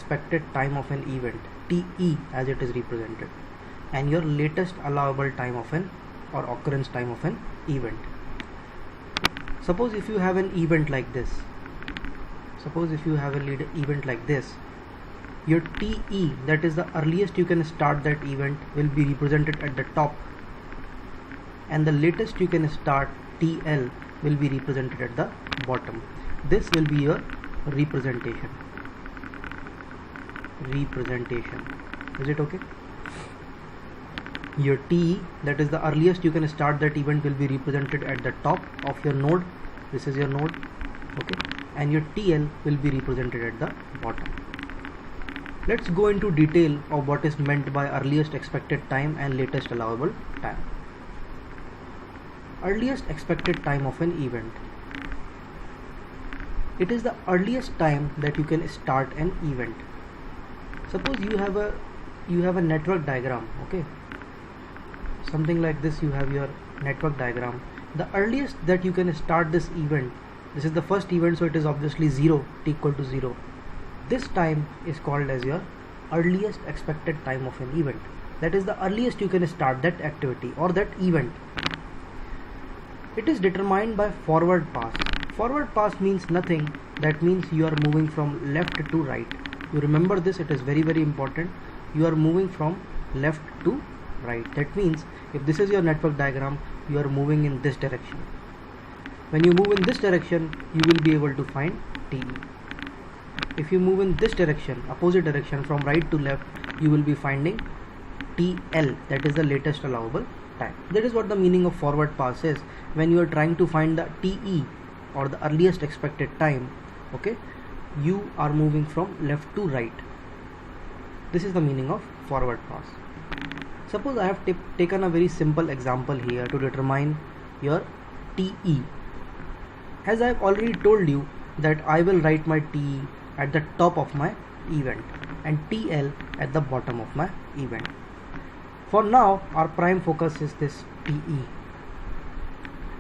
expected time of an event, TE as it is represented, and your latest allowable time of an or occurrence time of an event. Suppose if you have an event like this, your TE, that is the earliest you can start that event, will be represented at the top, and the latest you can start, TL, will be represented at the bottom. This will be your representation. Is it okay? Your TE, that is the earliest you can start that event, will be represented at the top of your node. This is your node, okay, and your TL will be represented at the bottom. Let's go into detail of what is meant by earliest expected time and latest allowable time. Earliest expected time of an event. It is the earliest time that you can start an event. Suppose you have a network diagram, okay, something like this. You have your network diagram. The earliest that you can start this event, this is the first event, so it is obviously 0, t equal to 0. This time is called as your earliest expected time of an event. That is the earliest you can start that activity or that event. It is determined by forward pass. Forward pass means nothing. That means you are moving from left to right. You remember this, it is very, very important. You are moving from left to right. That means if this is your network diagram, you are moving in this direction. When you move in this direction, you will be able to find TE. If you move in this direction, opposite direction, from right to left, you will be finding TL, that is the latest allowable time. That is what the meaning of forward pass is. When you are trying to find the TE or the earliest expected time, okay, you are moving from left to right. This is the meaning of forward pass. Suppose I have taken a very simple example here to determine your TE. As I have already told you that I will write my TE at the top of my event and TL at the bottom of my event. For now, our prime focus is this TE.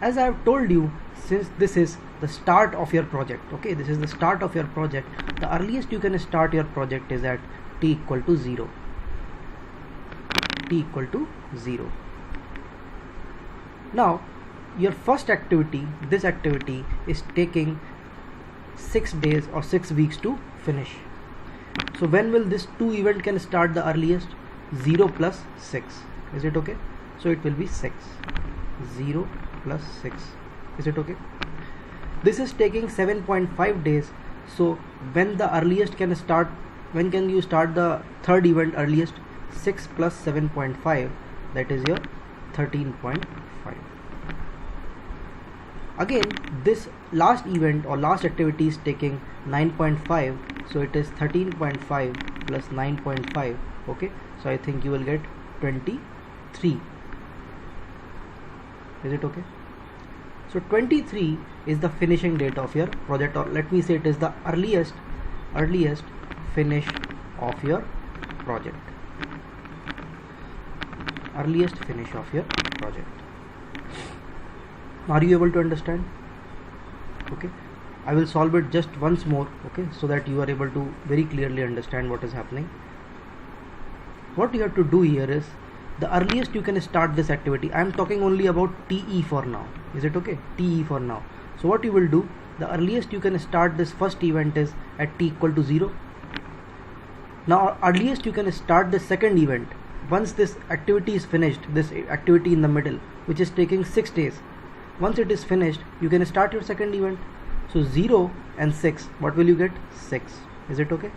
As I have told you, since this is the start of your project, okay, this is the start of your project, the earliest you can start your project is at t equal to 0. T equal to 0. Now, your first activity, this activity is taking 6 days or 6 weeks to finish. So when will this 2 event can start the earliest? 0 plus 6. Is it okay? So it will be 6. 0 plus 6. Is it okay? This is taking 7.5 days. So when the earliest can start, when can you start the third event earliest? 6 plus 7.5, that is your 13.5. Again, this last event or last activity is taking 9.5, so it is 13.5 plus 9.5. okay, so I think you will get 23. Is it okay? So 23 is the finishing date of your project, or let me say it is the earliest finish of your project. Earliest finish of your project. Are you able to understand? Okay, I will solve it just once more, okay, so that you are able to very clearly understand what is happening. What you have to do here is, the earliest you can start this activity, I am talking only about TE for now. Is it okay? TE for now. So what you will do, the earliest you can start this first event is at t equal to 0. Now earliest you can start the second event once this activity is finished, this activity in the middle, which is taking 6 days. Once it is finished, you can start your second event. So 0 and 6, what will you get? 6. Is it okay?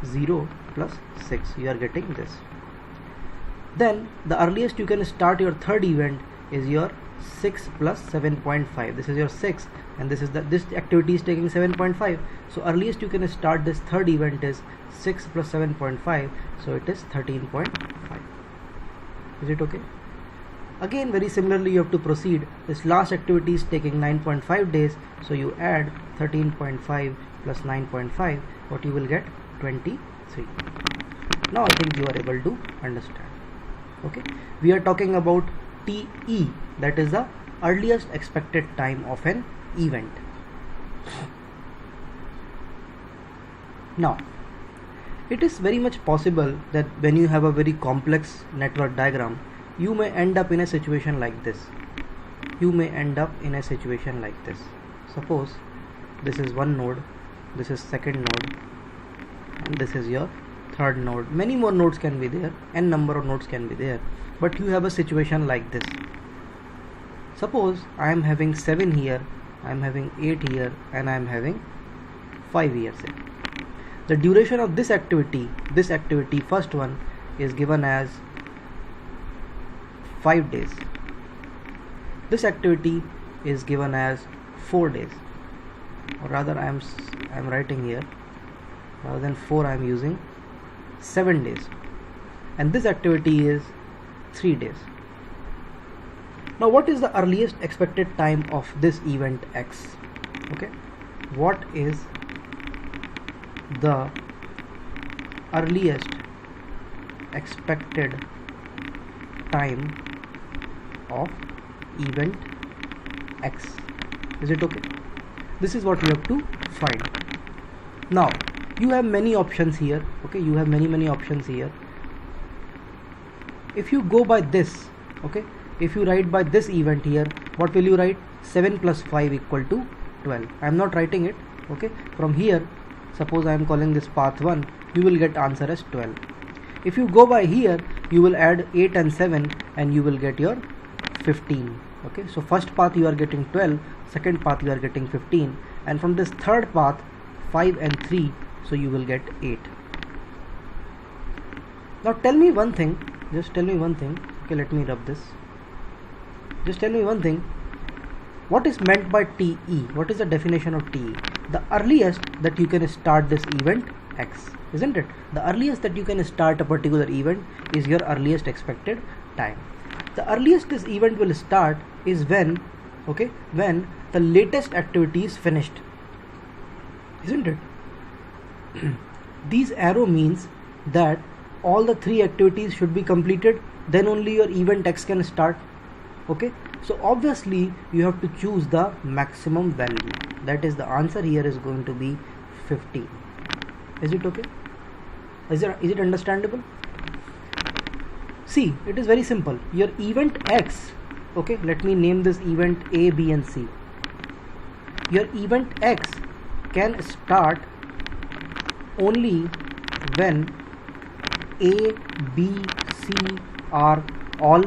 0 plus 6, you are getting this. Then the earliest you can start your third event is your 6 plus 7.5. This is your 6, and this activity is taking 7.5. So earliest you can start this third event is 6 plus 7.5, so it is 13.5. Is it okay? Again, very similarly you have to proceed. This last activity is taking 9.5 days, so you add 13.5 plus 9.5, what you will get? 23. Now I think you are able to understand. Okay, we are talking about TE, that is the earliest expected time of an event. Now It is very much possible that when you have a very complex network diagram, you may end up in a situation like this. Suppose this is one node, this is second node, and this is your third node. Many more nodes can be there, n number of nodes can be there, but you have a situation like this. Suppose I am having 7 here, I am having 8 here, and I am having 5 here. Say the duration of this activity, first one, is given as 5 days. This activity is given as 4 days, or rather I am writing here, rather than 4 I am using 7 days, and this activity is 3 days. Now what is the earliest expected time of this event X? Okay, what is the earliest expected time of event X? Is it okay? This is what you have to find. Now you have many options here. Okay, you have many options here. If you go by this, okay, if you write by this event here, what will you write? 7 plus 5 equal to 12. I am not writing it. Okay, from here, suppose I am calling this path 1, you will get answer as 12. If you go by here, you will add 8 and 7 and you will get your 15. Okay, so first path you are getting 12, second path you are getting 15, and from this third path 5 and 3, so you will get 8. Now tell me one thing, just tell me one thing. Okay, let me rub this. Just tell me one thing. What is meant by TE? What is the definition of TE? The earliest that you can start this event X, isn't it? The earliest that you can start a particular event is your earliest expected time. The earliest this event will start is when, okay, when the latest activity is finished, isn't it? These arrow means that all the 3 activities should be completed, then only your event X can start. Okay, so obviously you have to choose the maximum value. That is, the answer here is going to be 15. Is it okay? Is it understandable? See, it is very simple. Your event X, okay, let me name this event A, B and C. Your event X can start only when A, B, C are all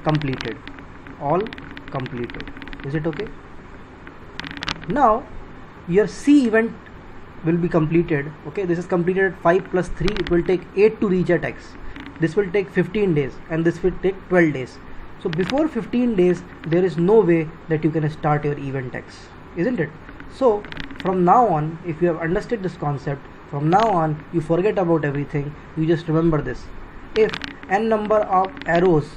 completed. Is it okay? Now your C event will be completed. Okay, this is completed at 5 plus 3. It will take 8 to reach at X. This will take 15 days and this will take 12 days. So before 15 days there is no way that you can start your event X, isn't it? So from now on, if you have understood this concept, from now on you forget about everything. You just remember this. If n number of arrows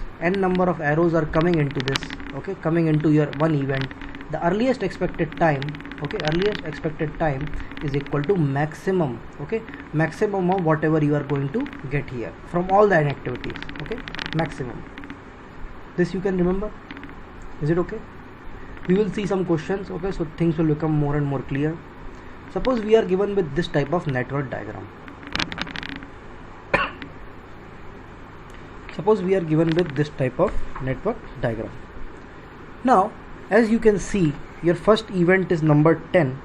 are coming into this, okay, coming into your one event, the earliest expected time, okay, is equal to maximum, okay, maximum of whatever you are going to get here from all the n activities. Okay, maximum. This you can remember. Is it okay? We will see some questions. Okay, so things will become more and more clear. Suppose we are given with this type of network diagram. Now as you can see, your first event is number 10.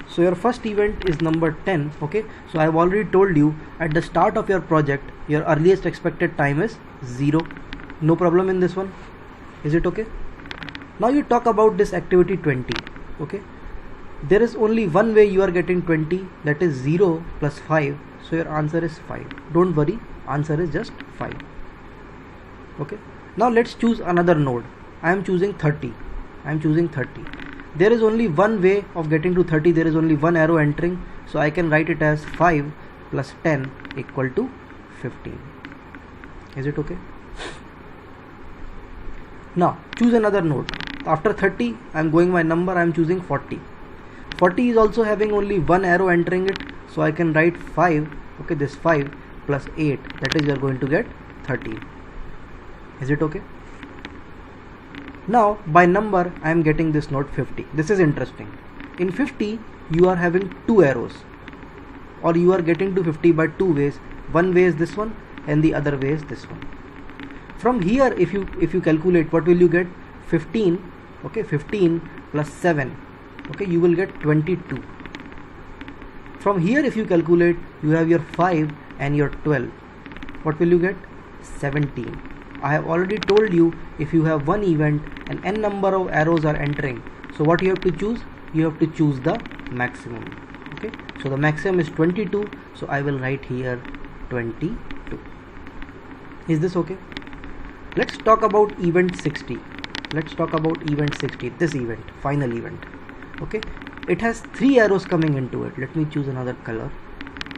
So your first event is number 10. Okay, so I have already told you at the start of your project your earliest expected time is 0. No problem in this one. Is it okay? Now you talk about this activity 20. Okay, there is only one way you are getting 20, that is 0 plus 5. So your answer is 5. Don't worry, answer is just 5. Okay, now let's choose another node. I am choosing 30. There is only one way of getting to 30. There is only one arrow entering, so I can write it as 5 plus 10 equal to 15. Is it okay? Now choose another node. After 30 I am going by number. I am choosing 40. 40 is also having only one arrow entering it, so I can write 5, okay, this 5 plus 8, that is you are going to get 13. Is it okay? Now by number I am getting this node 50. This is interesting. In 50 you are having two arrows, or you are getting to 50 by two ways. One way is this one and the other way is this one. From here if you calculate, what will you get? 15. Okay, 15 plus 7, okay, you will get 22. From here if you calculate, you have your 5 and your 12. What will you get? 17. I have already told you, if you have one event and n number of arrows are entering, so what you have to choose? You have to choose the maximum. Okay, so the maximum is 22, so I will write here 22. Is this okay? Let's talk about event 60. Let's talk about event 60, this event, final event. Okay, it has 3 arrows coming into it. Let me choose another color.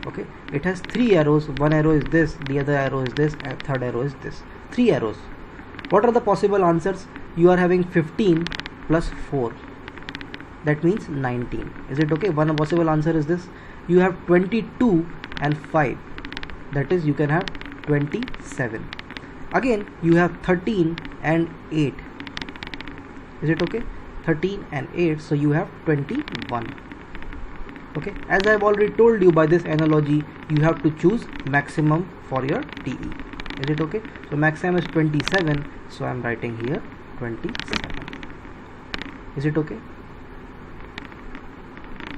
Okay, it has 3 arrows. One arrow is this, the other arrow is this, and third arrow is this. 3 arrows. What are the possible answers? You are having 15 plus 4, that means 19. Is it okay? One possible answer is this. You have 22 and 5, that is you can have 27. Again you have 13 and 8. Is it okay? 13 and 8, so you have 21. Okay, as I have already told you, by this analogy you have to choose maximum for your TE. Is it okay? So maximum is 27, so I am writing here 27. Is it okay?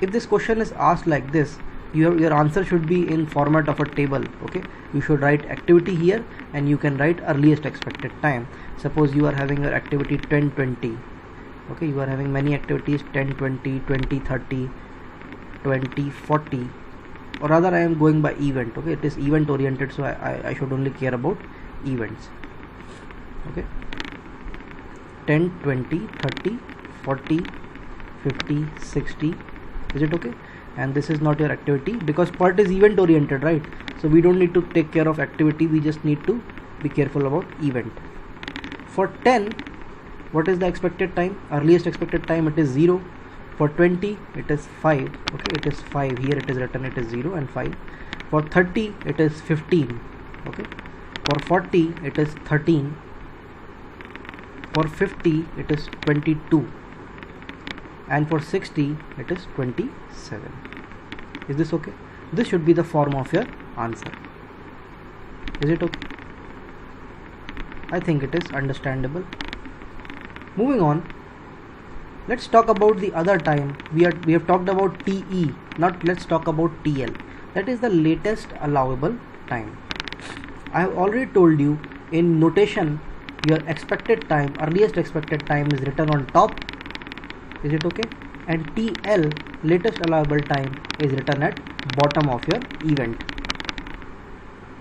If this question is asked like this, your answer should be in format of a table. Okay, you should write activity here and you can write earliest expected time. Suppose you are having your activity 10:20. Okay, you are having many activities 10:20, 20:30, 20:40, or rather I am going by event. Okay, it is event oriented, so I should only care about events. Okay, 10, 20, 30, 40, 50, 60. Is it okay? And this is not your activity, because part is event oriented, right? So we don't need to take care of activity, we just need to be careful about event. For 10, what is the expected time? Earliest expected time, it is 0. For 20 it is 5. Okay, it is 5. Here it is written, it is 0 and 5. For 30 it is 15. Okay, for 40 it is 13. For 50 it is 22, and for 60 it is 27. Is this okay? This should be the form of your answer. Is it okay? I think it is understandable. Moving on, let's talk about the other time. We have talked about TE. Now let's talk about TL. That is the latest allowable time. I have already told you, in notation your expected time, earliest expected time, is written on top. Is it okay? And TL, latest allowable time, is written at bottom of your event.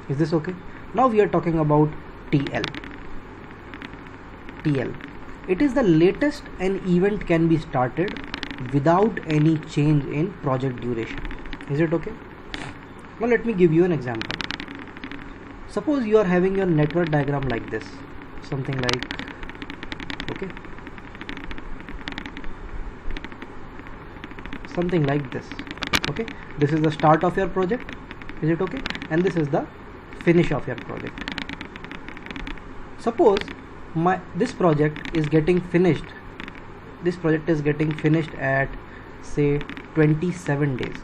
Is this okay? Now we are talking about TL. TL, it is the latest an event can be started without any change in project duration. Is it okay? Now let me give you an example. Suppose you are having your network diagram like this, something like, okay, something like this. Okay, this is the start of your project. Is it okay? And this is the finish of your project. Suppose this project is getting finished. This project is getting finished at say 27 days.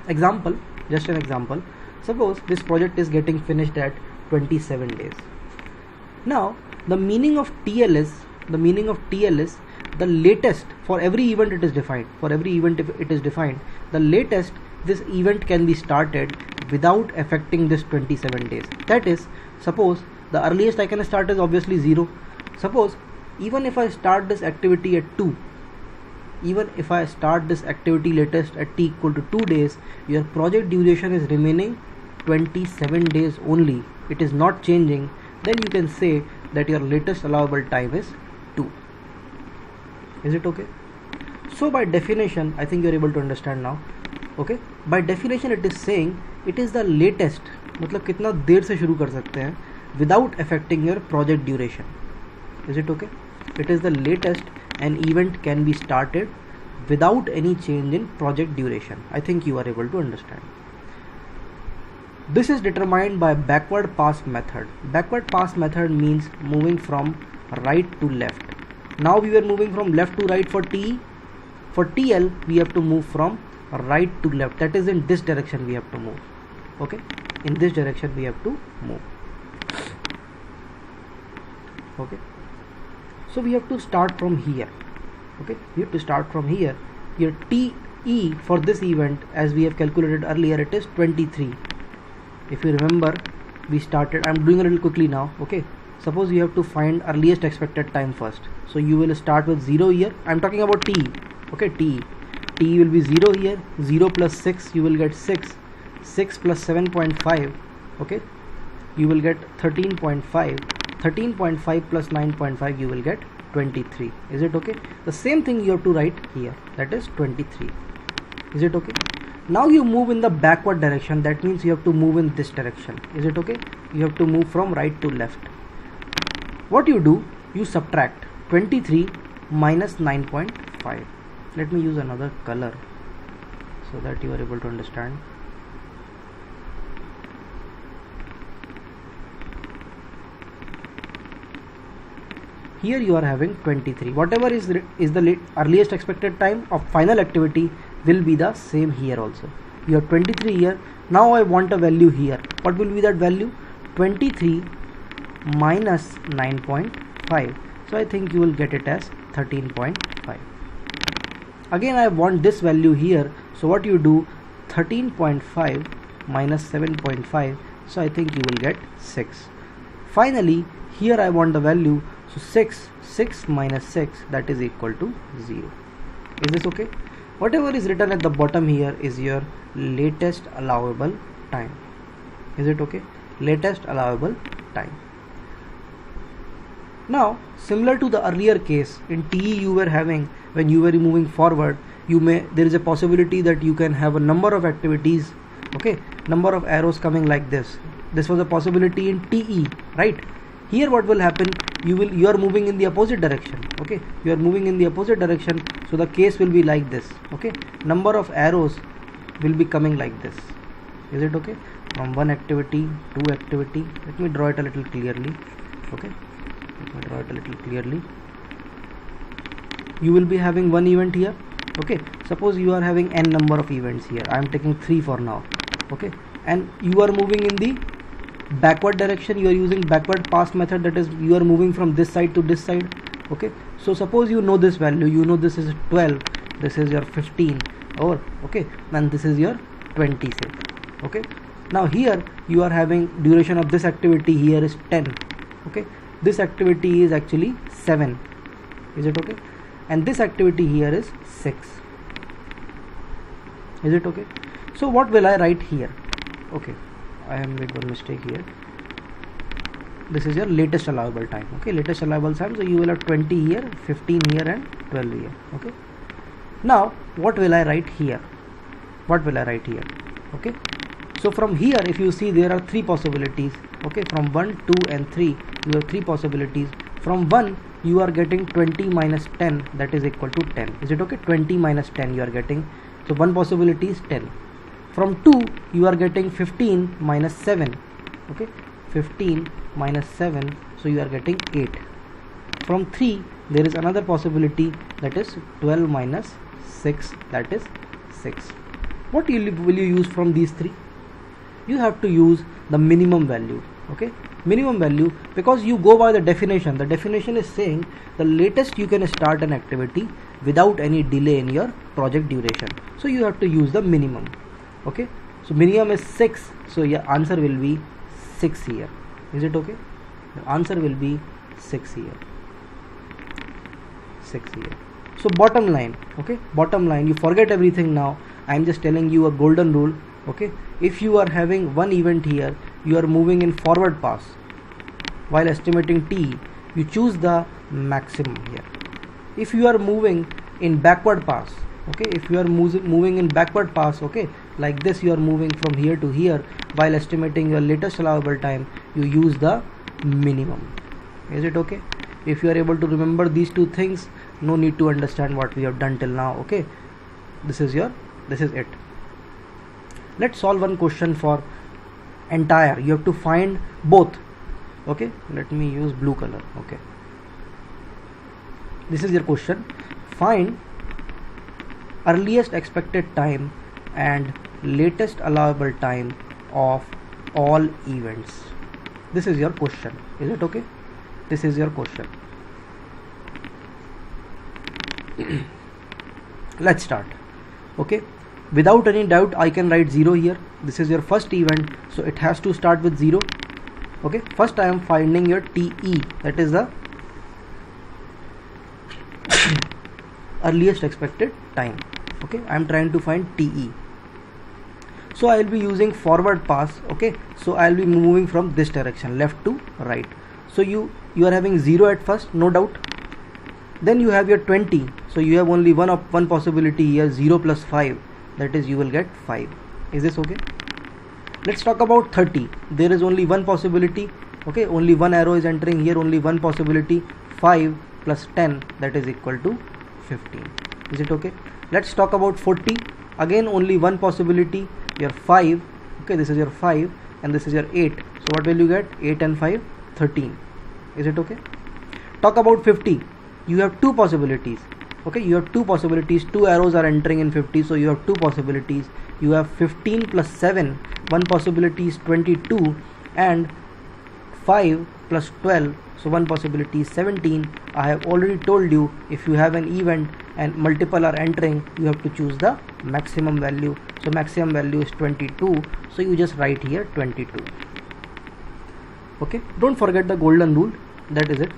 Example, just an example. Suppose this project is getting finished at 27 days. Now the meaning of TL is the latest. For every event it is defined. For every event it is defined, the latest this event can be started without affecting this 27 days. That is, suppose the earliest I can start is obviously 0. Suppose even if I start this activity at 2, even if I start this activity latest at t equal to 2 days, your project duration is remaining 27 days only. It is not changing. Then you can say that your latest allowable time is 2. Is it okay? So by definition, I think you are able to understand now. Okay, by definition it is saying it is the latest, मतलब कितना देर से शुरू कर सकते हैं without affecting your project duration. Is it okay? It is the latest an event can be started without any change in project duration. I think you are able to understand. This is determined by backward pass method. Backward pass method means moving from right to left. Now we were moving from left to right for TE. For TL we have to move from right to left. That is in this direction we have to move. Okay, in this direction we have to move. Okay, so we have to start from here. Okay, we have to start from here. Your TE for this event, as we have calculated earlier, it is 23. If you remember, we started, I'm doing a little quickly now. Okay, suppose you have to find earliest expected time first, so you will start with 0 here. I'm talking about TE. Okay, TE will be 0 here. 0 plus 6, you will get 6. 6 plus 7.5, okay, you will get 13.5. 13.5 plus 9.5, you will get 23. Is it okay? The same thing you have to write here, that is 23. Is it okay? Now you move in the backward direction, that means you have to move in this direction. Is it okay? You have to move from right to left. What you do, you subtract 23 minus 9.5. Let me use another color so that you are able to understand. Here you are having 23. Whatever is the earliest expected time of final activity will be the same here also. You have 23 here. Now I want a value here. What will be that value? 23 minus 9.5. So I think you will get it as 13.5. Again I want this value here. So what you do? 13.5 minus 7.5. So I think you will get 6. Finally here I want the value. So 6 minus 6, that is equal to 0. Is this okay? Whatever is written at the bottom here is your latest allowable time. Is it okay? Latest allowable time. Now similar to the earlier case, in TE you were having, when you were moving forward, there is a possibility that you can have a number of activities, okay, number of arrows coming like this. This was a possibility in TE, right? Here what will happen, you are moving in the opposite direction. Okay, you are moving in the opposite direction, so the case will be like this. Okay, number of arrows will be coming like this. Is it okay? From one activity to activity. Let me draw it a little clearly. Okay, let me draw it a little clearly. You will be having one event here. Okay, suppose you are having n number of events here. I am taking 3 for now. Okay, and you are moving in the backward direction. You are using backward pass method, that is you are moving from this side to this side. Okay, so suppose you know this value, you know this is 12, this is your 15, or okay, and this is your 20 say. Okay, now here you are having duration of this activity here is 10. Okay, this activity is actually 7. Is it okay? And this activity here is 6. Is it okay? So what will I write here? Okay, I have made one mistake here. This is your latest allowable time. Okay, latest allowable time. So you will have 20 here, 15 here, and 12 here. Okay. Now what will I write here? What will I write here? Okay. So from here, if you see, there are 3 possibilities. Okay, from 1, 2, and 3, you have 3 possibilities. From 1, you are getting 20 minus 10, that is equal to 10. Is it okay? 20 minus 10 you are getting. So one possibility is 10. From 2, you are getting 15 minus 7. Okay, 15 minus 7, so you are getting 8. From 3, there is another possibility, that is 12 minus 6, that is 6. What will you use from these 3? You have to use the minimum value. Okay, minimum value, because you go by the definition. The definition is saying the latest you can start an activity without any delay in your project duration. So you have to use the minimum. Okay, so minimum is 6, so your answer will be 6 here. Is it okay? The answer will be 6 here. 6 here. So bottom line, okay, bottom line, you forget everything now. I am just telling you a golden rule. Okay, if you are having one event here, you are moving in forward pass. While estimating T, you choose the maximum here. If you are moving in backward pass, okay, if you are moving in backward pass, okay, like this, you are moving from here to here, while estimating your latest allowable time, you use the minimum. Is it okay? If you are able to remember these 2 things, no need to understand what we have done till now. Okay, this is it. Let's solve one question for entire, you have to find both. Okay, let me use blue color. Okay, this is your question. Find earliest expected time and latest allowable time of all events. This is your question. Is it okay? This is your question. Let's start. Okay, without any doubt I can write 0 here. This is your first event, so it has to start with 0. Okay, first I am finding your TE, that is the earliest expected time. Okay, I am trying to find TE, so I will be using forward pass. Okay, so I will be moving from this direction, left to right. So you are having 0 at first, no doubt. Then you have your 20, so you have only one possibility here, 0 plus 5, that is you will get 5. Is this okay? Let's talk about 30. There is only one possibility. Okay, only one arrow is entering here, only one possibility, 5 plus 10, that is equal to 15. Is it okay? Let's talk about 40. Again only one possibility, your 5. Okay, this is your 5 and this is your 8. So what will you get? 8 and 5, 13. Is it okay? Talk about 50. You have two possibilities. Okay, you have two possibilities, two arrows are entering in 50, so you have two possibilities. You have 15 plus 7, one possibility is 22, and 5 plus 12, so one possibility is 17. I have already told you, if you have an event and multiple are entering, you have to choose the maximum value. So maximum value is 22, so you just write here 22. Okay, don't forget the golden rule, that is it.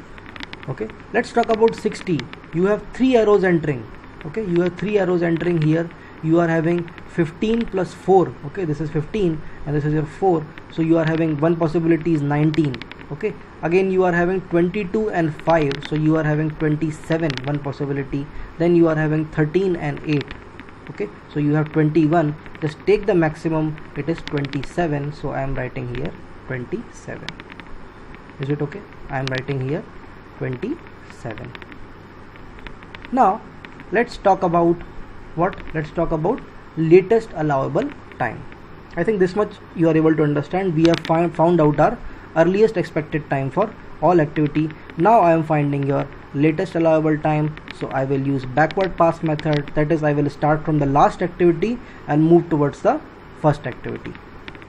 Okay, let's talk about 60. You have 3 arrows entering. Okay, you have 3 arrows entering here. You are having 15 plus 4. Okay, this is 15 and this is your 4, so you are having one possibility is 19. Okay, again you are having 22 and 5, so you are having 27, one possibility. Then you are having 13 and 8. Okay, so you have 21. Just take the maximum, it is 27, so I am writing here 27. Is it okay? I am writing here 27. Now let's talk about what? Let's talk about latest allowable time. I think this much you are able to understand. We have found out our earliest expected time for all activity. Now I am finding your latest allowable time, so I will use backward pass method. That is, I will start from the last activity and move towards the first activity.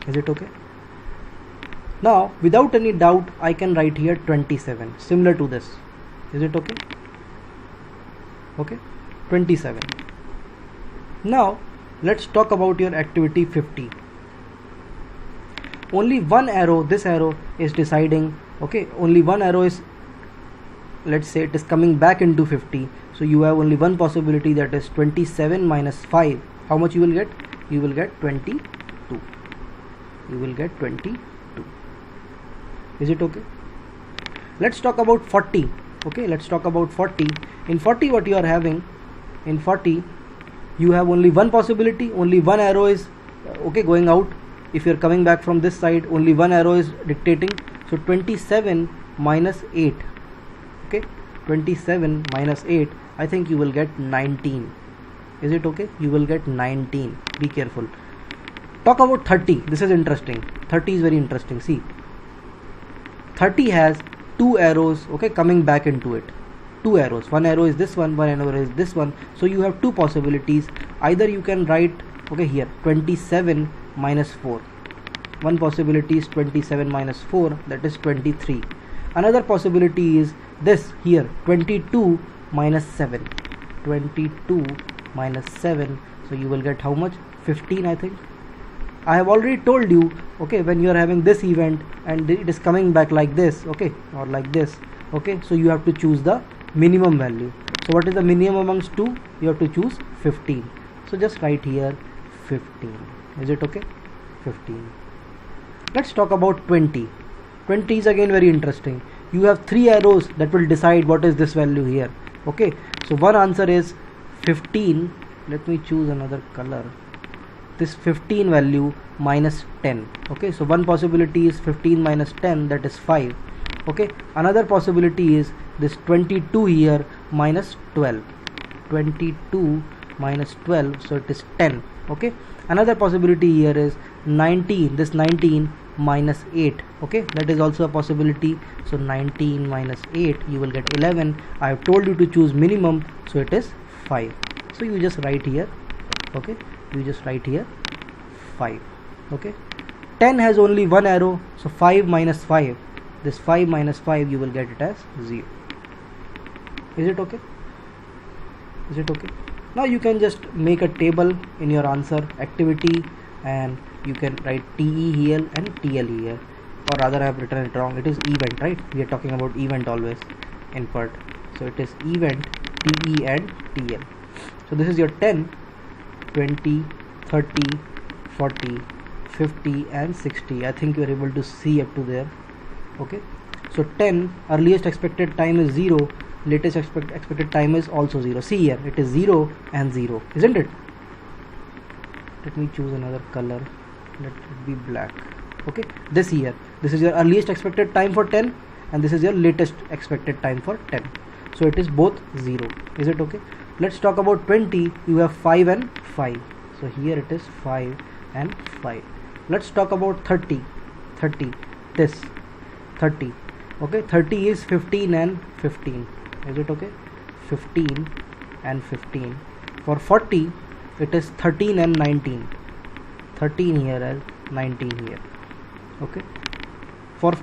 Is it okay? Now without any doubt I can write here 27, similar to this. Is it okay? Okay, 27. Now let's talk about your activity 50. Only one arrow, this arrow is deciding. Okay, only one arrow is, let's say it is coming back into 50, so you have only one possibility, that is 27 minus 5. How much you will get? You will get 22. You will get 22. Is it okay? Let's talk about 40. Okay, let's talk about 40. In 40 what you are having? In 40 you have only one possibility, only one arrow is okay going out. If you are coming back from this side, only one arrow is dictating, so 27 minus 8. Okay, 27 minus 8, I think you will get 19. Is it okay? You will get 19. Be careful. Talk about 30. This is interesting. 30 is very interesting. See, 30 has two arrows, okay, coming back into it. Two arrows, one arrow is this one arrow is this one, so you have two possibilities. Either you can write, okay, here 27 minus 4. One possibility is 27 minus 4, that is 23. Another possibility is this here, 22 minus 7. 22 minus 7, so you will get how much? 15, I think. I have already told you, okay, when you are having this event and it is coming back like this, okay, or like this, okay, so you have to choose the minimum value. So what is the minimum amongst two? You have to choose 15. So just write here 15. Is it okay? 15. Let's talk about 20. 20 is again very interesting. You have three arrows that will decide what is this value here. Okay, so one answer is 15. Let me choose another color. This 15 value minus 10. Okay, so one possibility is 15 minus 10, that is 5. Okay, another possibility is this 22 here minus 12. 22 minus 12, so it is 10. Okay, another possibility here is 19. This 19 minus 8. Okay, that is also a possibility. So 19 minus 8, you will get 11. I have told you to choose minimum, so it is 5. So you just write here, okay, you just write here 5. Okay, 10 has only one arrow, so 5 minus 5, this 5 minus 5, you will get it as 0. Is it okay? Is it okay? Now you can just make a table in your answer activity, and you can write TE here and TL here, or rather I have written it wrong. It is event, right? We are talking about event always in part. So it is event TE and TL. So this is your 10, 20, 30, 40, 50 and 60. I think you are able to see up to there. Okay, so 10, earliest expected time is 0, latest expected time is also 0. See here, it is 0 and 0, isn't it? Let me choose another color. Let it be black. Okay, this here, this is your earliest expected time for 10, and this is your latest expected time for 10. So it is both 0. Is it okay? Let's talk about 20. You have 5 and 5. So here it is 5 and 5. Let's talk about 30. 30. This 30. Okay, 30 is 15 and 15. Is it okay? 15 and 15. For 40, it is 13 and 19. 13 here and 19 here. Okay. For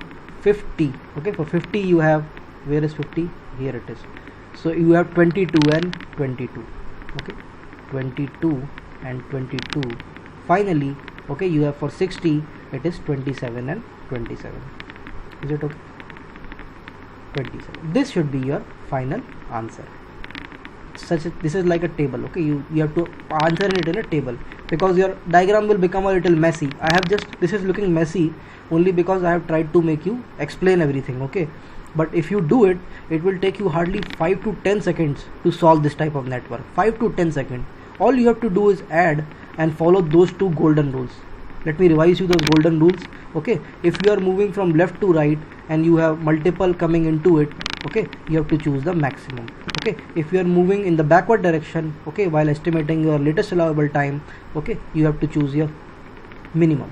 50, okay, for 50 you have, where is 50? Here it is. So you have 22 and 22. Okay, 22 and 22. Finally, okay, you have for 60, it is 27 and 27. Is it okay? 27. This should be your final answer. This is like a table. Okay, you have to answer it in a table, because your diagram will become a little messy. I have just, this is looking messy only because I have tried to make you explain everything. Okay, but if you do it, it will take you hardly 5 to 10 seconds to solve this type of network. 5 to 10 seconds. All you have to do is add and follow those two golden rules. Let me revise you those golden rules. Okay, if you are moving from left to right and you have multiple coming into it, okay, you have to choose the maximum. Okay, if you are moving in the backward direction, okay, while estimating your latest allowable time, okay, you have to choose your minimum.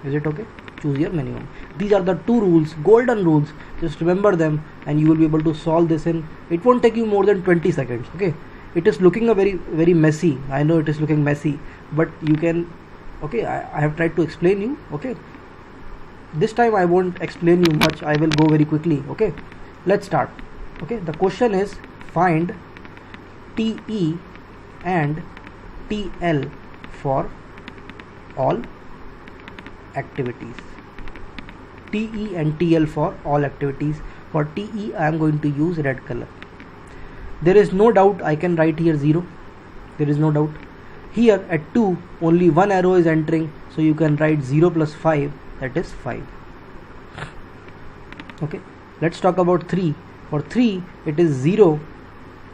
Is it okay? Choose your minimum. These are the two rules, golden rules. Just remember them and you will be able to solve this in, it won't take you more than 20 seconds. Okay, it is looking a very messy. I know it is looking messy, but you can, okay, I have tried to explain you. Okay, this time I won't explain you much, I will go very quickly. Okay, let's start. Okay, the question is, find TE and TL for all activities. TE and TL for all activities. For TE I am going to use red color. There is no doubt I can write here 0. There is no doubt. Here at 2 only one arrow is entering, so you can write 0 plus 5, that is 5. Okay, let's talk about 3. For 3 it is 0,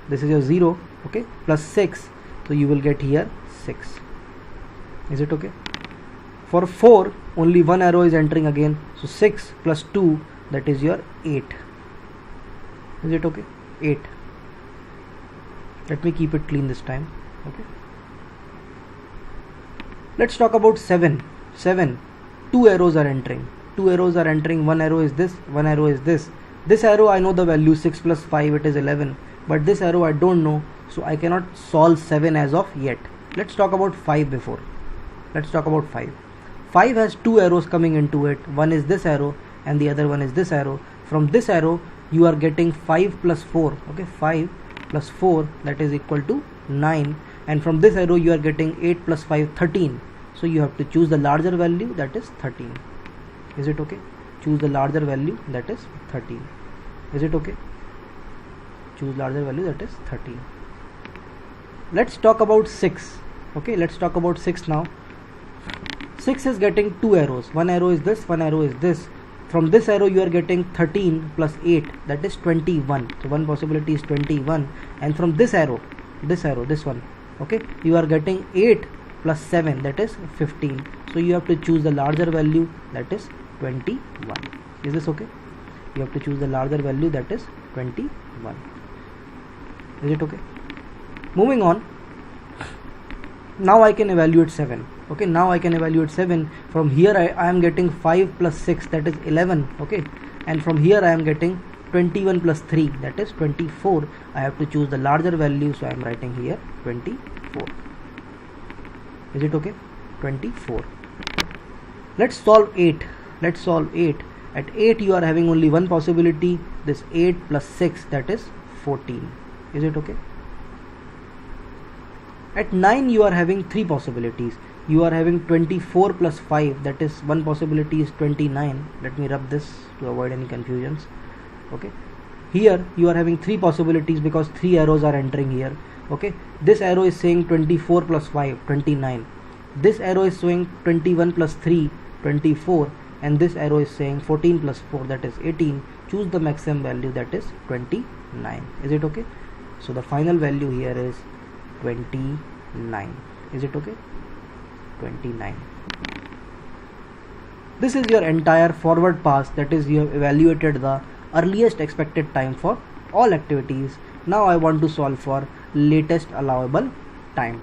this is your 0, okay, plus 6, so you will get here 6. Is it okay? For 4 only one arrow is entering again, so 6 plus 2, that is your 8. Is it okay? 8. Let me keep it clean this time. Okay, let's talk about 7. 7, 2 arrows are entering. 2 arrows are entering, one arrow is this, one arrow is this. This arrow I know the value, 6 plus 5, it is 11, but this arrow I don't know, so I cannot solve 7 as of yet. Let's talk about 5 before. Let's talk about 5. 5 has 2 arrows coming into it. One is this arrow and the other one is this arrow. From this arrow you are getting 5 plus 4. Okay, 5 plus 4, that is equal to 9, and from this arrow you are getting 8 plus 5, 13. So you have to choose the larger value, that is 13. Is it okay? Choose the larger value, that is 13. Is it okay? Choose larger value, that is 13. Let's talk about 6. Okay, let's talk about 6 now. 6 is getting 2 arrows. One arrow is this, one arrow is this. From this arrow you are getting 13 plus 8, that is 21. So one possibility is 21, and from this arrow, this one, okay, you are getting 8 plus 7, that is 15. So you have to choose the larger value, that is 21. Is this okay? You have to choose the larger value, that is 21. Is it okay? Moving on. now I can evaluate 7. Okay, now I can evaluate 7. From here I am getting 5 plus 6, that is 11. Okay, and from here I am getting 21 plus 3, that is 24. I have to choose the larger value, so I am writing here 24. Is it okay? 24. Let's solve 8. Let's solve 8. At 8 you are having only one possibility. This 8 plus 6, that is 14. Is it okay? At 9 you are having three possibilities. You are having 24 plus 5, that is one possibility is 29. Let me rub this to avoid any confusions. Okay, here you are having three possibilities because three arrows are entering here. Okay, this arrow is saying 24 plus 5, 29. This arrow is showing 21 plus 3, 24, and this arrow is saying 14 plus 4, that is 18. Choose the maximum value, that is 29. Is it okay? So the final value here is 29. Is it okay? 29. This is your entire forward pass, that is you have evaluated the earliest expected time for all activities. Now I want to solve for latest allowable time.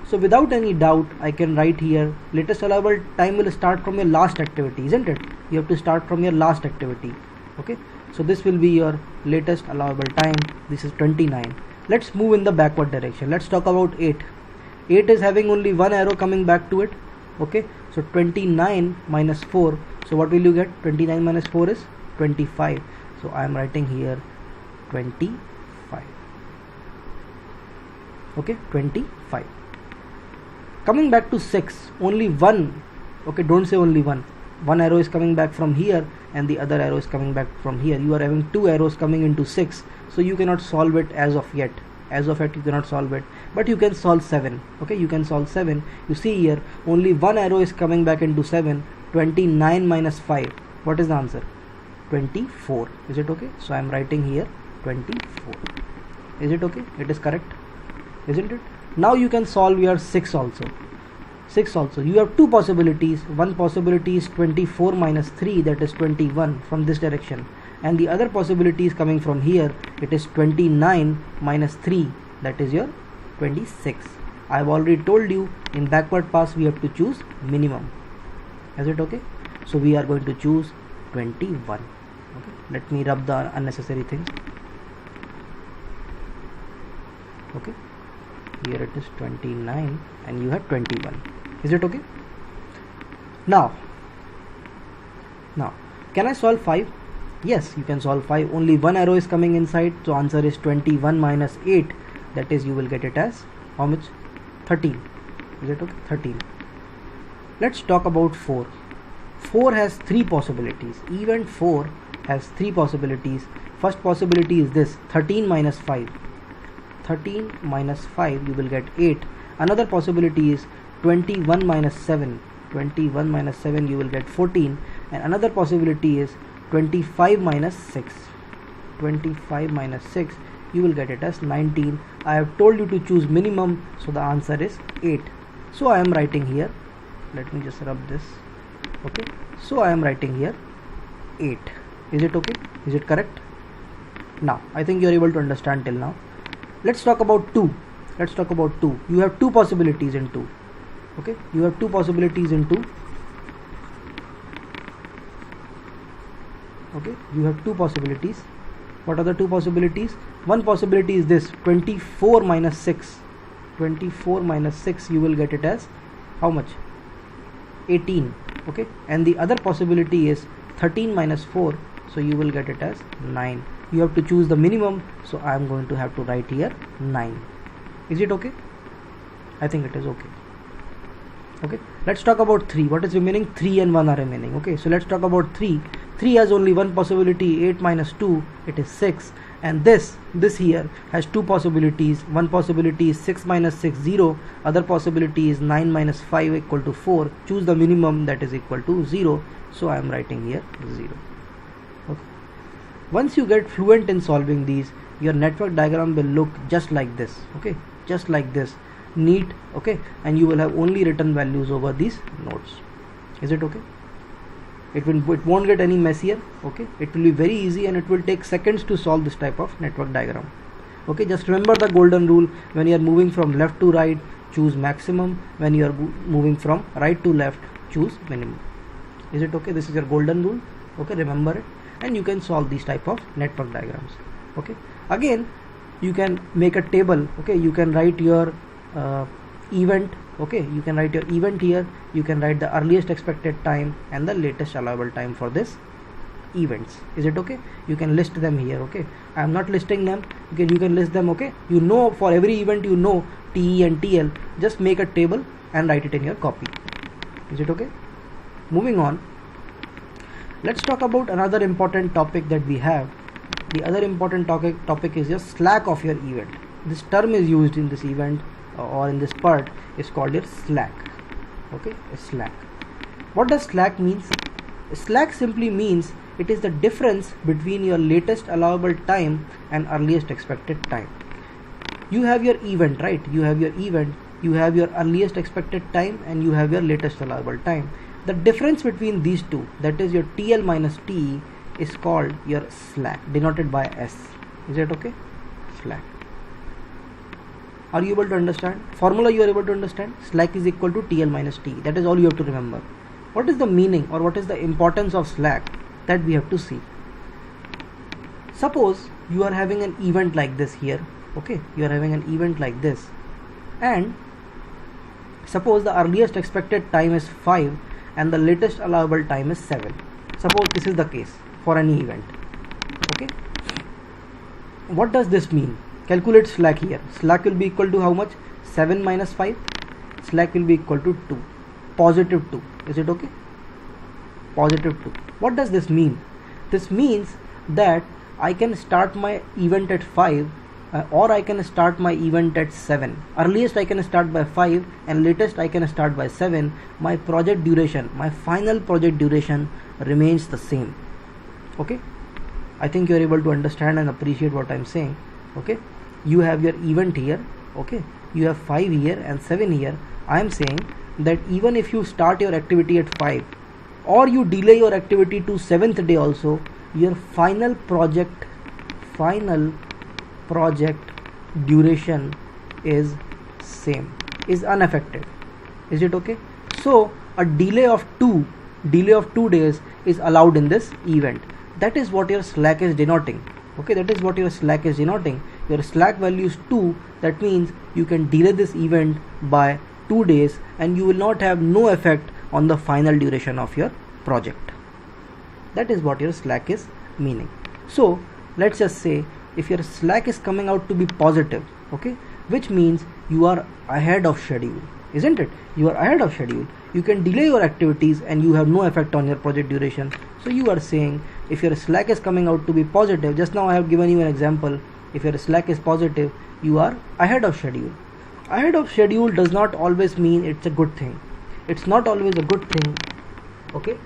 So without any doubt I can write here latest allowable time will start from your last activity, isn't it? You have to start from your last activity. Okay, so this will be your latest allowable time. This is 29. Let's move in the backward direction. Let's talk about 8. 8 is having only one arrow coming back to it. Okay, so 29 minus 4, so what will you get? 29 minus 4 is 25. So I am writing here 25. Okay, 25. Coming back to 6, only one. Okay, don't say only one. One arrow is coming back from here and the other arrow is coming back from here. You are having two arrows coming into 6, so you cannot solve it as of yet. As of yet you cannot solve it, but you can solve 7. Okay, you can solve 7. You see here only one arrow is coming back into 7. 29 minus 5, what is the answer? 24. Is it okay? So I am writing here 24. Is it okay? It is correct, isn't it? Now you can solve your 6 also. 6 also. You have two possibilities. One possibility is 24 minus 3, that is 21 from this direction. And the other possibility is coming from here. It is 29 minus 3, that is your 26. I have already told you in backward pass we have to choose minimum. Is it okay? So we are going to choose 21. Okay, let me rub the unnecessary things. Okay, here it is 29 and you have 21. Is it okay? Now can I solve 5? Yes, you can solve 5. Only one arrow is coming inside, so answer is 21 minus 8, that is you will get it as how much? 13. Is it okay? 13. Let's talk about 4. 4 has three possibilities. Event 4 has three possibilities. First possibility is this, 13 minus 5. 13 minus 5 you will get 8. Another possibility is 21 minus 7. 21 minus 7 you will get 14. And another possibility is 25 minus 6. 25 minus 6 you will get it as 19. I have told you to choose minimum, so the answer is 8. So I am writing here, let me just rub this. Okay, so I am writing here 8. Is it okay? Is it correct? Now I think you are able to understand till now. Let's talk about 2. Let's talk about 2. You have two possibilities in 2. Okay, you have two possibilities in 2. Okay, you have two possibilities. What are the two possibilities? One possibility is this, 24 minus 6. 24 minus 6 you will get it as how much? 18. Okay, and the other possibility is 13 minus 4, so you will get it as 9. You have to choose the minimum, so I am going to have to write here 9. Is it okay? I think it is okay. Okay, let's talk about 3. What is remaining? 3 and 1 are remaining. Okay, so let's talk about 3. 3 has only one possibility, 8 minus 2, it is 6. And this here has two possibilities. One possibility is 6 minus 6, 0. Other possibility is 9 minus 5 equal to 4. Choose the minimum, that is equal to 0. So I am writing here 0. Okay. Once you get fluent in solving these, your network diagram will look just like this. Okay, just like this, neat. Okay, and you will have only written values over these nodes. Is it okay? It won't get any messier. Okay, it will be very easy and it will take seconds to solve this type of network diagram. Okay, just remember the golden rule: when you are moving from left to right, choose maximum. When you are moving from right to left, choose minimum. Is it okay? This is your golden rule. Okay, remember it, and you can solve these type of network diagrams. Okay, again you can make a table. Okay, you can write your event. Okay, you can write your event here. You can write the earliest expected time and the latest allowable time for this events. Is it okay? You can list them here. Okay, I am not listing them. You can list them. Okay, you know, for every event you know TE and TL. Just make a table and write it in your copy. Is it okay? Moving on, let's talk about another important topic that we have. The other important topic is your slack of your event. This term is used in this event or in this part is called your slack. Okay, slack. What does slack means? Slack simply means it is the difference between your latest allowable time and earliest expected time. You have your event, right? You have your event, you have your earliest expected time, and you have your latest allowable time. The difference between these two, that is your TL minus TE, is called your slack, denoted by S. Is it okay? Slack. Are you able to understand? Formula you are able to understand? Slack is equal to TL minus TE. That is all you have to remember. What is the meaning or what is the importance of slack? That we have to see. Suppose you are having an event like this here. Okay, you are having an event like this, and suppose the earliest expected time is 5 and the latest allowable time is 7. Suppose this is the case for any event. Okay, what does this mean? Calculate slack here. Slack will be equal to how much? 7 minus 5. Slack will be equal to 2, positive 2. Is it okay? Positive 2. What does this mean? This means that I can start my event at 5 or I can start my event at 7. Earliest I can start by 5 and latest I can start by 7. My project duration, my final project duration remains the same. Okay, I think you are able to understand and appreciate what I am saying. Okay, you have your event here. Okay, you have 5 here and 7 here. I am saying that even if you start your activity at 5 or you delay your activity to 7th day also, your final project duration is same, is unaffected. Is it okay? So a delay of 2 days is allowed in this event. That is what your slack is denoting. Okay, that is what your slack is denoting. Your slack value is 2. That means you can delay this event by 2 days and you will not have no effect on the final duration of your project. That is what your slack is meaning. So let's just say if your slack is coming out to be positive, okay, which means you are ahead of schedule, isn't it? You are ahead of schedule. You can delay your activities and you have no effect on your project duration. So you are saying if your slack is coming out to be positive, just now I have given you an example. If your slack is positive, you are ahead of schedule. Ahead of schedule does not always mean it's a good thing. It's not always a good thing. Okay,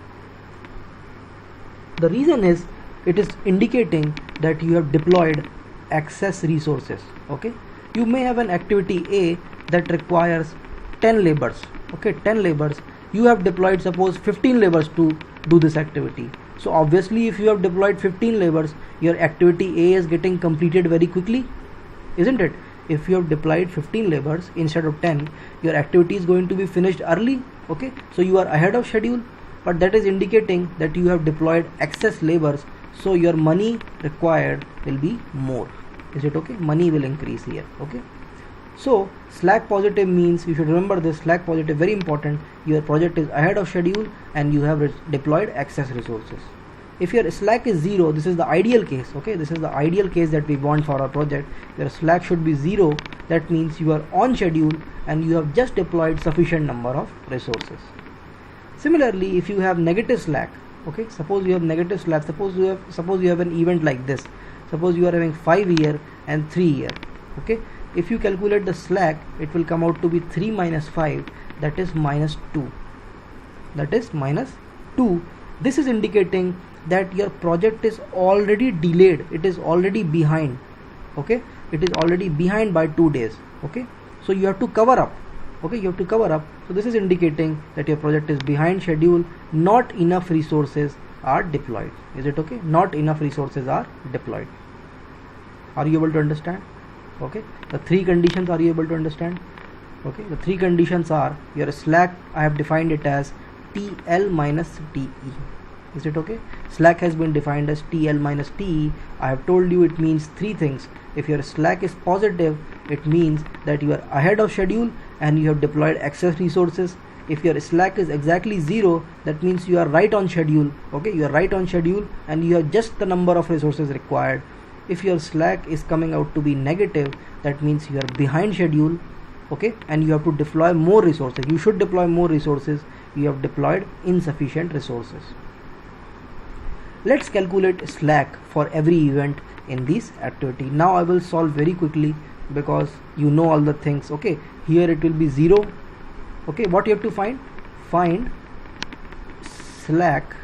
the reason is it is indicating that you have deployed excess resources. Okay, you may have an activity A that requires 10 laborers. Okay, 10 laborers. You have deployed suppose 15 laborers to do this activity. So obviously if you have deployed 15 laborers, your activity A is getting completed very quickly, isn't it? If you have deployed 15 laborers instead of 10, your activity is going to be finished early. Okay, so you are ahead of schedule, but that is indicating that you have deployed excess laborers, so your money required will be more. Is it okay? Money will increase here. Okay, so slack positive means, you should remember this, slack positive, very important. Your project is ahead of schedule and you have deployed excess resources. If your slack is 0, this is the ideal case. Okay, this is the ideal case that we want for our project. Your slack should be 0. That means you are on schedule and you have just deployed sufficient number of resources. Similarly, if you have negative slack, okay, suppose you have negative slack, suppose you have an event like this. Suppose you are having 5 here and 3 here. Okay, if you calculate the slack, it will come out to be 3 minus 5, that is minus 2. That is minus 2. This is indicating that your project is already delayed. It is already behind. Okay, it is already behind by 2 days. Okay, so you have to cover up. Okay, you have to cover up. So this is indicating that your project is behind schedule. Not enough resources are deployed. Is it okay? Not enough resources are deployed. Are you able to understand? Okay, the 3 conditions, are you able to understand? Okay, the three conditions are your slack, I have defined it as TL minus TE. Is it okay? Slack has been defined as TL minus TE. I have told you it means three things. If your slack is positive, it means that you are ahead of schedule and you have deployed excess resources. If your slack is exactly 0, that means you are right on schedule. Okay, you are right on schedule and you have just the number of resources required. If your slack is coming out to be negative, that means you are behind schedule. Okay, and you have to deploy more resources. You should deploy more resources. You have deployed insufficient resources. Let's calculate slack for every event in this activity. Now I will solve very quickly because you know all the things. Okay, here it will be 0. Okay, what you have to find? Find slack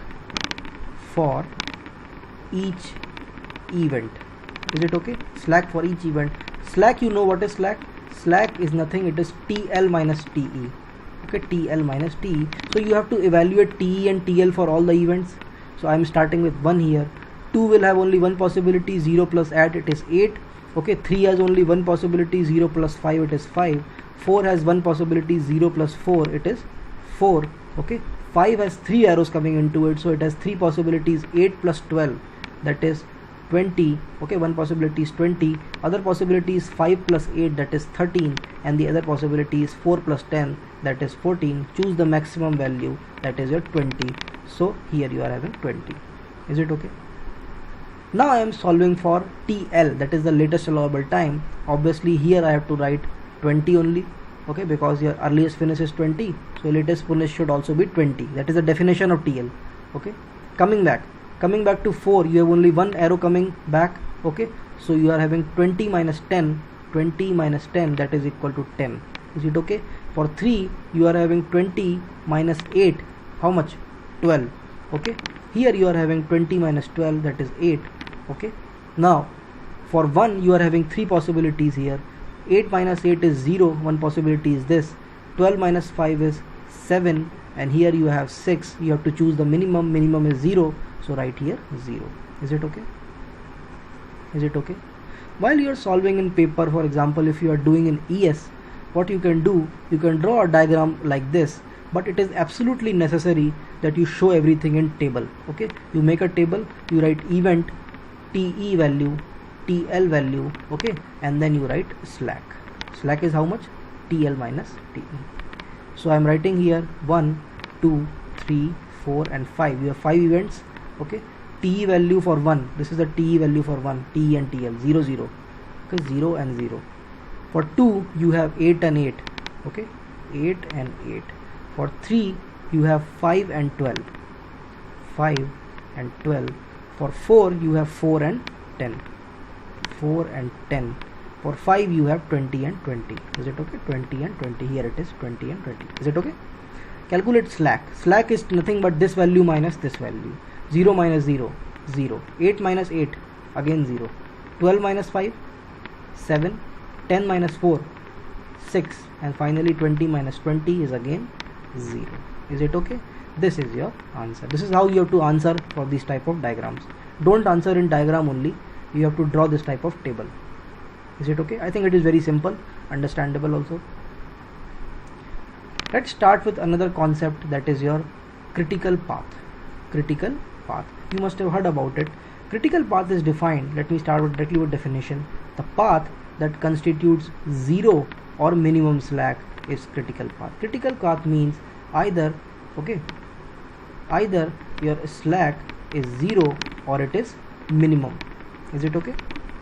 for each event. Is it okay? Slack for each event. Slack, you know what is slack? Slack is nothing, it is TL minus TE. Okay, TL minus TE. So you have to evaluate TE and TL for all the events. So I am starting with 1 here. 2 will have only one possibility, 0 plus add, it is 8. Okay, 3 has only one possibility, 0 plus 5, it is 5. 4 has one possibility, 0 plus 4, it is 4. Okay, 5 has 3 arrows coming into it, so it has 3 possibilities, 8 plus 12, that is 20. Okay, one possibility is 20, other possibility is 5 plus 8, that is 13, and the other possibility is 4 plus 10, that is 14. Choose the maximum value, that is your 20. So here you are having 20. Is it okay? Now I am solving for TL, that is the latest allowable time. Obviously here I have to write 20 only. Okay, because your earliest finish is 20, so latest finish should also be 20. That is the definition of TL. Okay, coming back to 4, you have only one arrow coming back. Okay, so you are having 20 minus 10, 20 minus 10, that is equal to 10. Is it okay? For 3, you are having 20 minus 8, how much? 12. Okay, here you are having 20 minus 12, that is 8. Okay, now for 1 you are having 3 possibilities here. 8 minus 8 is 0, one possibility is this. 12 minus 5 is 7, and here you have 6. You have to choose the minimum. Minimum is 0, so write here 0. Is it okay? Is it okay? While you are solving in paper, for example, if you are doing in ES, what you can do, you can draw a diagram like this, but it is absolutely necessary that you show everything in table. Okay, you make a table, you write event TE value, TL value, okay, and then you write slack. Slack is how much? TL minus TE. So I am writing here 1, 2, 3, 4 and 5. You have 5 events. Okay, TE value for 1, this is the TE value for 1, TE and TL, 0, 0. Okay, 0 and 0. For 2 you have 8 and 8. Okay, 8 and 8. For 3 you have 5 and 12. 5 and 12. For 4 you have 4 and 10. 4 and 10. For 5 you have 20 and 20. Is it okay? 20 and 20. Here it is 20 and 20. Is it okay? Calculate slack. Slack is nothing but this value minus this value. 0 minus 0, 0. 8 minus 8, again 0. 12 minus 5, 7. 10 minus 4, 6. And finally 20 minus 20 is again 0. Is it okay? This is your answer. This is how you have to answer for these type of diagrams. Don't answer in diagram only. You have to draw this type of table. Is it okay? I think it is very simple, understandable also. Let's start with another concept, that is your critical path. Critical path. You must have heard about it. Critical path is defined. Let me start directly with definition. The path that constitutes 0 or minimum slack is critical path. Critical path means either your slack is 0 or it is minimum. Is it okay?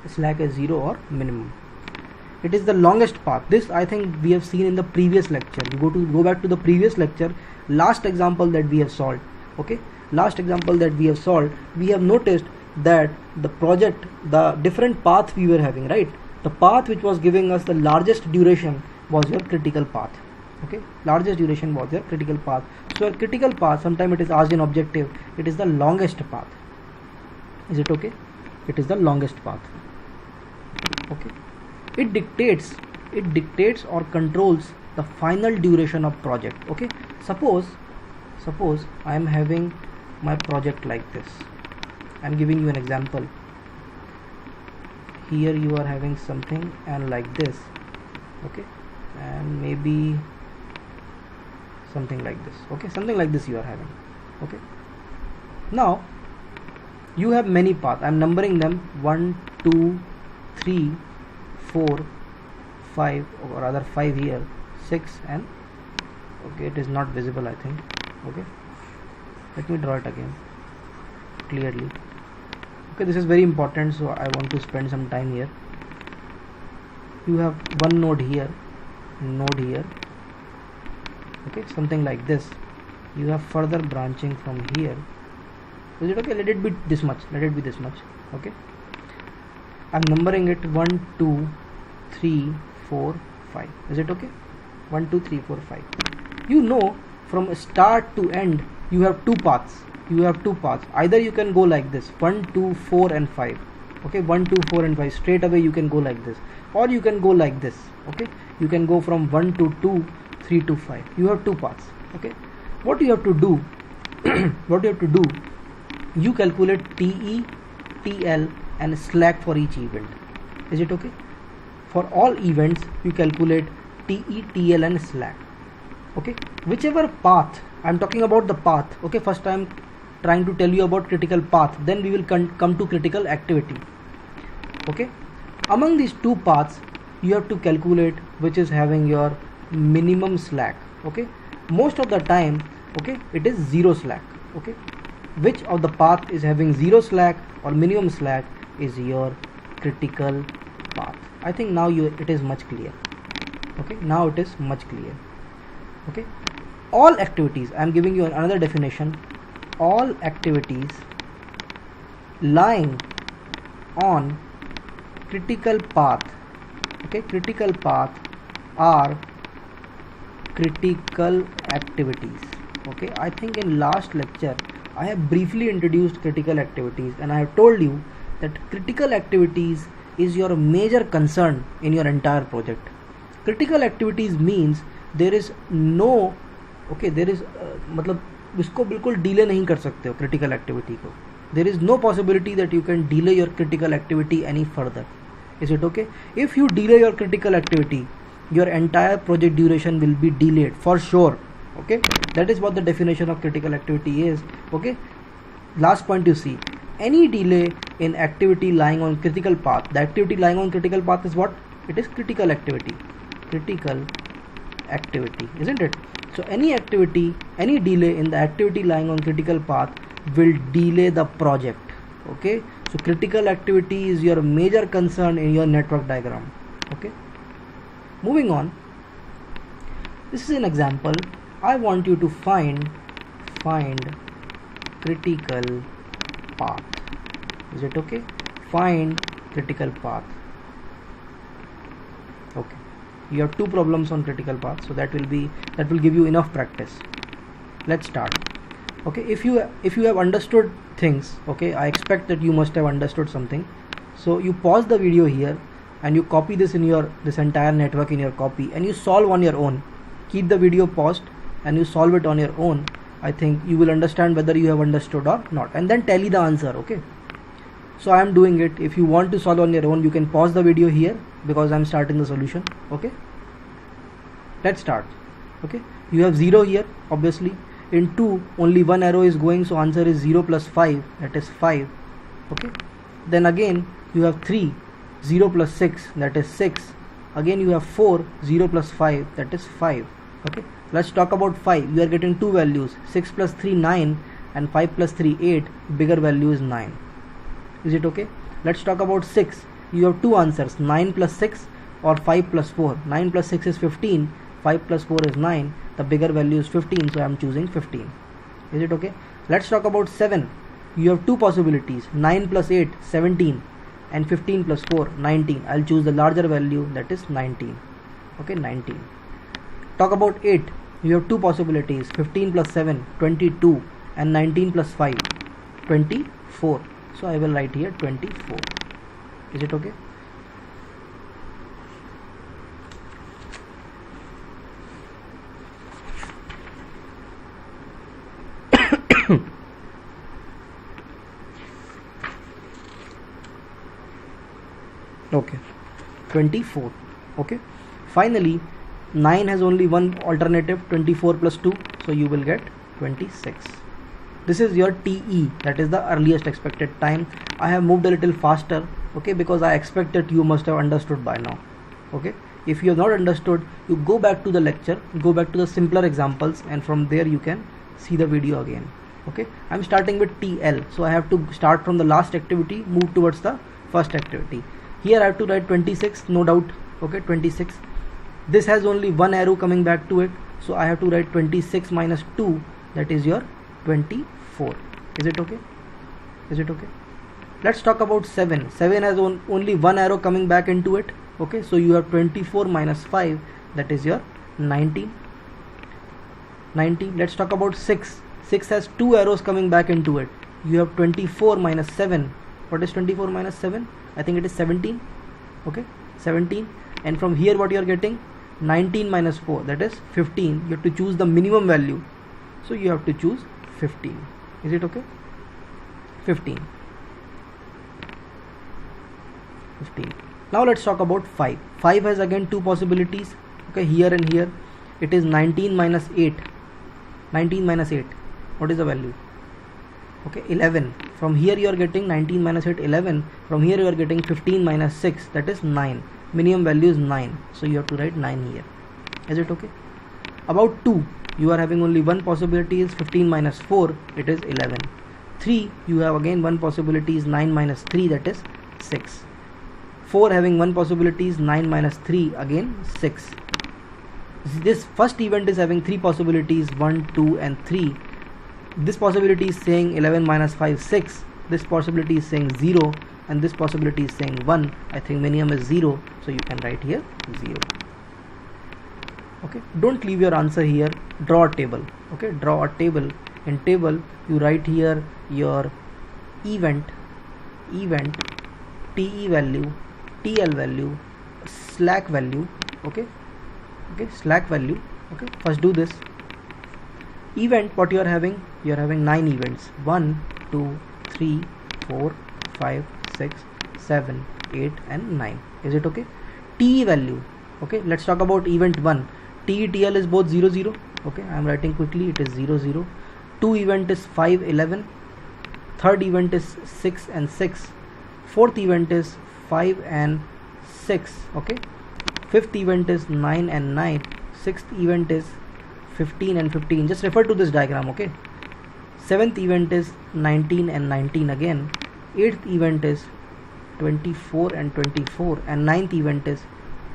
Slack is 0 or minimum. It is the longest path. This I think we have seen in the previous lecture. You go back to the previous lecture, last example that we have solved. Okay, last example that we have solved, we have noticed that the project, the different path we were having, right? The path which was giving us the largest duration was your critical path. Okay, largest duration was your critical path. So a critical path, sometimes it is asked in objective, it is the longest path. Is it okay? It is the longest path. Okay, it dictates or controls the final duration of project. Okay, suppose I am having my project like this. I am giving you an example. Here you are having something and like this. Okay, and maybe something like this. Okay, something like this you are having. Okay, now you have many paths. I'm numbering them 1 2 3 4 5, or rather 5 here, 6, and okay, it is not visible, I think. Okay, let me draw it again clearly. Okay, this is very important, so I want to spend some time here. You have one node here, okay, something like this. You have further branching from here. Is it okay? Let it be this much, okay. I'm numbering it 1 2 3 4 5. Is it okay? 1 2 3 4 5. You know, from start to end you have two paths. Either you can go like this, 1 2 4 and 5. Okay, 1 2 4 and 5, straight away you can go like this, or you can go like this. Okay, you can go from 1 to 2, 3 to 5. You have two paths. Okay, what you have to do you calculate TE, TL and slack for each event. Is it okay? For all events you calculate TE, TL and slack. Okay, whichever path, I'm talking about the path. Okay, first I'm trying to tell you about critical path, then we will come to critical activity. Okay, among these two paths you have to calculate which is having your minimum slack. Okay, most of the time, okay, it is 0 slack. Okay, which of the path is having 0 slack or minimum slack is your critical path. I think now it is much clear. Okay, now it is much clear. Okay, all activities, I am giving you another definition. All activities lying on critical path, okay, critical path are critical activities. Okay, I think in last lecture I have briefly introduced critical activities, and I have told you that critical activities is your major concern in your entire project. Critical activities means there is no, okay, there is मतलब इसको बिल्कुल delay नहीं कर सकते हो critical activity को. There is no possibility that you can delay your critical activity any further. Is it okay? If you delay your critical activity, your entire project duration will be delayed for sure. Okay, that is what the definition of critical activity is. Okay, last point you see, any delay in activity lying on critical path, the activity lying on critical path is what? It is critical activity, isn't it? So any activity, any delay in the activity lying on critical path will delay the project. Okay, so critical activity is your major concern in your network diagram. Okay, moving on, this is an example. I want you to find critical path. Is it okay? Find critical path. Okay, you have two problems on critical path, so that will give you enough practice. Let's start. Okay, if you have understood things, okay, I expect that you must have understood something. So you pause the video here and you copy this entire network in your copy, and you solve on your own. Keep the video paused and you solve it on your own. I think you will understand whether you have understood or not, and then tally the answer. Okay, so I am doing it. If you want to solve on your own, you can pause the video here because I am starting the solution. Okay, let's start. Okay, you have 0 here, obviously. In 2 only one arrow is going, so answer is 0 plus 5, that is 5. Okay, then again you have 3, 0 plus 6, that is 6. Again you have 4, 0 plus 5, that is 5. Okay, let's talk about 5. You are getting two values, 6 plus 3 9 and 5 plus 3 8. Bigger value is 9. Is it okay? Let's talk about 6. You have two answers, 9 plus 6 or 5 plus 4. 9 plus 6 is 15, 5 plus 4 is 9. The bigger value is 15, so I am choosing 15. Is it okay? Let's talk about 7. You have two possibilities, 9 plus 8 17 and 15 plus 4 19. I'll choose the larger value, that is 19. Okay, 19. Talk about 8. You have two possibilities, 15 plus 7 22 and 19 plus 5 24. So I will write here 24. Is it okay? Okay, 24. Okay, finally 9 has only one alternative, 24 plus 2, so you will get 26. This is your TE, that is the earliest expected time. I have moved a little faster, okay, because I expect that you must have understood by now. Okay, if you have not understood, you go back to the lecture, go back to the simpler examples, and from there you can see the video again. Okay, I'm starting with TL, so I have to start from the last activity, move towards the first activity. Here I have to write 26, no doubt. Okay, 26. This has only one arrow coming back to it, so I have to write 26 minus 2, that is your 24. Is it okay? Is it okay? Let's talk about 7. 7 has only one arrow coming back into it. Okay, so you have 24 minus 5, that is your 19. 19. Let's talk about 6. 6 has two arrows coming back into it. You have 24 minus 7. What is 24 minus 7? I think it is 17. Okay, 17. And from here what you are getting? 19 minus 4, that is 15. You have to choose the minimum value, so you have to choose 15. Is it okay? 15. 15. Now let's talk about 5. 5 has again two possibilities. Okay, here and here. It is 19 minus 8. 19 minus 8. What is the value? Okay, 11. From here you are getting 19 minus 8, 11. From here you are getting 15 minus 6, that is 9. Minimum value is 9, so you have to write 9 here. Is it okay? About 2, you are having only one possibility, is 15 minus 4, it is 11. 3, you have again one possibility, is 9 minus 3, that is 6. 4 having one possibility, is 9 minus 3, again 6. This first event is having three possibilities, 1, 2 and 3. This possibility is saying 11 minus 5, 6. This possibility is saying 0, and this possibility is saying 1. I think minimum is 0, so you can write here 0. Okay, don't leave your answer here, draw a table. Okay, draw a table. In table you write here your event, TE value, TL value, slack value. Okay, slack value. Okay, first do this. Event, what you are having? You are having 9 events. 1, 2, 3, 4, 5, 6, 7, 8 and 9. Is it okay? TE value. Okay, let's talk about event 1. TE, TL is both 0, 0. Okay, I am writing quickly. It is 0, 0. 2 event is 5, 11. Third event is 6 and 6. Fourth event is 5 and 6. Okay. Fifth event is 9 and 9. Sixth event is 15 and 15. Just refer to this diagram. Okay. Seventh event is 19 and 19 again. Eighth event is 24 and 24, and ninth event is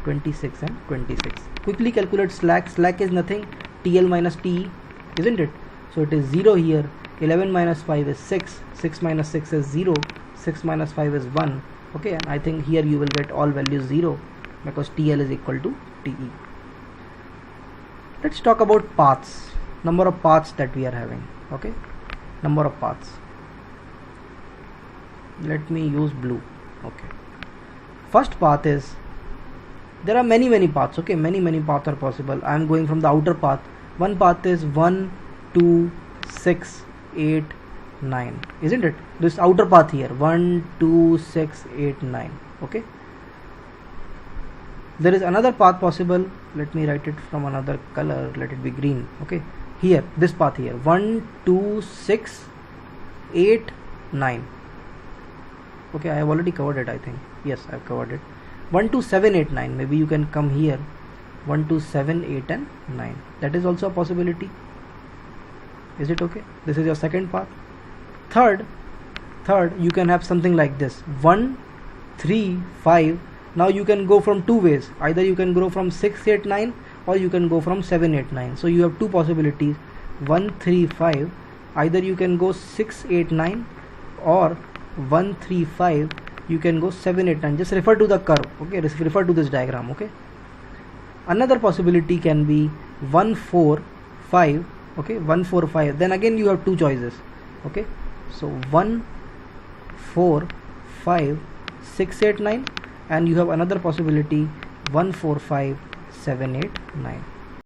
26 and 26. Quickly calculate slack. Slack is nothing, TL minus TE, isn't it? So it is 0 here. 11 minus 5 is 6. 6 minus 6 is 0. 6 minus 5 is 1. Okay, and I think here you will get all values 0 because TL is equal to TE. Let's talk about paths. Number of paths that we are having. Okay, number of paths. Let me use blue. Okay, first path is, there are many paths. Okay, many paths are possible. I am going from the outer path. One path is 1, 2, 6, 8, 9, isn't it? This outer path here, 1, 2, 6, 8, 9. Okay, there is another path possible. Let me write it from another color. Let it be green. Okay, here, this path here, 1, 2, 6, 8, 9. Okay, I have already covered it. I think, yes, I have covered it. 1, 2, 7, 8, 9. Maybe you can come here, 1, 2, 7, 8 and 9. That is also a possibility. Is it okay? This is your second path. Third, you can have something like this, 1, 3, 5. Now you can go from two ways. Either you can go from 6, 8, 9, or you can go from 7, 8, 9. So you have two possibilities, 1, 3, 5. Either you can go 6, 8, 9, or 1, 3, 5. You can go 7, 8, 9. Just refer to the curve. Okay, refer to this diagram. Okay, another possibility can be 1, 4, 5. Okay, 1, 4, 5. Then again you have two choices. Okay, so 1, 4, 5, 6, 8, 9, and you have another possibility, 1, 4, 5, 7, 8, 9.